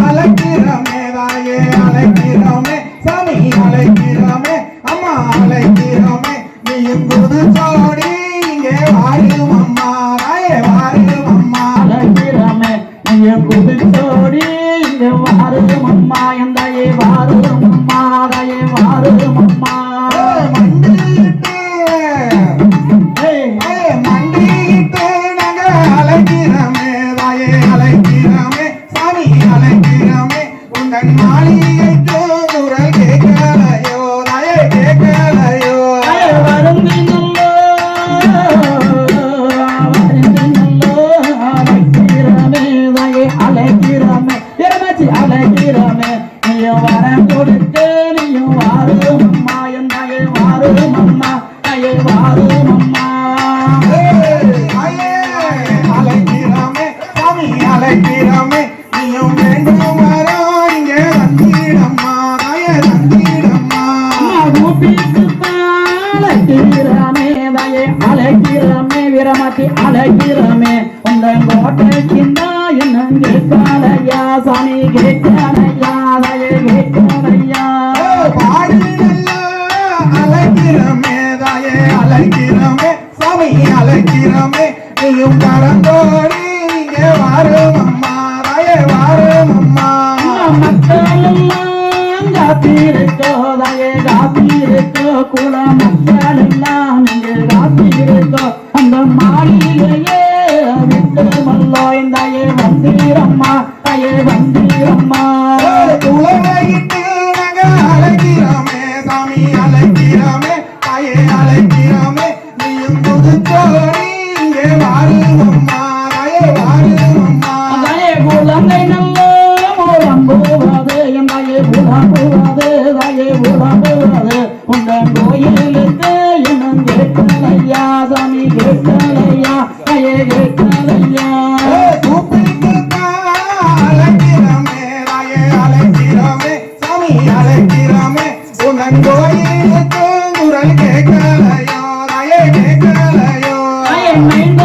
அழைக்கிறோமே தாயே அழைக்கிறோமே சாமி அழைக்கிறோமே அம்மா அழைக்கிறோமே நீயும் புது சோடி இங்கே வாழும் அம்மா தாயே வாழும் அம்மா அழைக்கிறோமே நீயும் புது சோடி இங்கே வாழும் அம்மா எந்தாயே வாழும் அம்மா தாயே வாழும் அம்மா மண்டிட்டு நாங்க அழைக்கிறோமே தாயே அழைக்கிறோமே சாமி அழைக்கிறோமே உங்கள் மாளிகைக்கு குரல் கேட்கலையோ தாயே கேட்கலையோ வருந்தினல்லோ அழைக்கிறோமே தாயே அழைக்கிறோமே இரமாச்சி அழைக்கிறோமே நீயும் வரம் கொடுக்க நீயும் வாரும் அம்மா எந்தாயே வாரும் அம்மா தாயே வாரும் அம்மா அழைக்கிறோமே சாமி அழைக்கிறோமே நீயும் வேண்டும் வரோ இங்கே தந்திடம்மா தாயே தந்திடம்மா அழைக்கிறோமே தாயே அழைக்கிறோமே வீரமாச்சி அழைக்கிறோமே உங்கள் கோட்டைக்கின்றா என்னும் கேட்கலையா சாமி கேட்கலையா தாயே கேட்கலையா பாடி நல்லா அழைக்கிறோமே தாயே அழைக்கிறோமே சாமி அழைக்கிறோமே நீயும் கரந்தோடி இங்கே வாரும் அம்மா தாயே வாரும் அம்மா மக்களெல்லாம் காத்திருக்கோ தாயே காத்திருக்கோ குல மக்களெல்லாம் இங்கே காத்திருக்கோ அந்த மாளிகையே விட்டுமல்லோ தாயே வந்தீரம்மா தாயே வந்தீரம்மா உலகிட்டு நாங்க அழைக்கிறோமே சாமி அழைக்கிறோமே தாயே அழைக்கிறோமே நீயும் புதுச்சோடி இங்கே வாரும் அம்மா தாயே வாரும் அம்மா தாயே குழந்தை நல்லோ புலம்புவது என் தாயே புலம்புவது தாயே புலம்புவது உங்கள் கோயிலுக்கு இன்னும் கேட்கலையா சாமி கேட்கலையா தாயே கேட்கலையா அழைக்கிறோமே தாயே அழைக்கிறோமே சாமி அழைக்கிறோமே உங்கள் கோயிலுக்கு குரல் கேட்கலையோ தாயே கேட்கலையோ நீங்க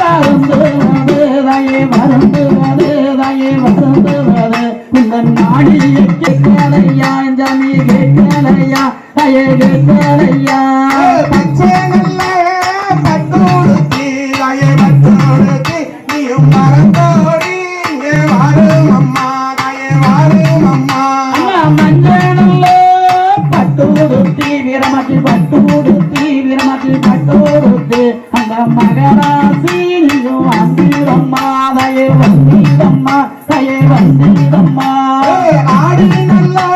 வருந்துவது தாயே வருந்துவது தாயே வருந்துவது உங்கள் நாடியை கேட்கலையா சாமி கேட்கலையா தாயே கேட்கலையா பச்சை நல்ல பட்டோடுத்தி தாயே பட்டோடுத்தி நீயும் மறந்தோடி இங்கே வாரும் அம்மா தாயே வாரும் அம்மா மஞ்சளோ பட்டூடுத்தி வீரமாச்சி பட்டூடுத்தி வீரமாச்சி பட்டூடுத்தி அந்த மகராசி நீயும் வந்தீரம்மா தாயே வந்தீரம்மா தாயே வந்தீரம்மா ஆடி நல்லா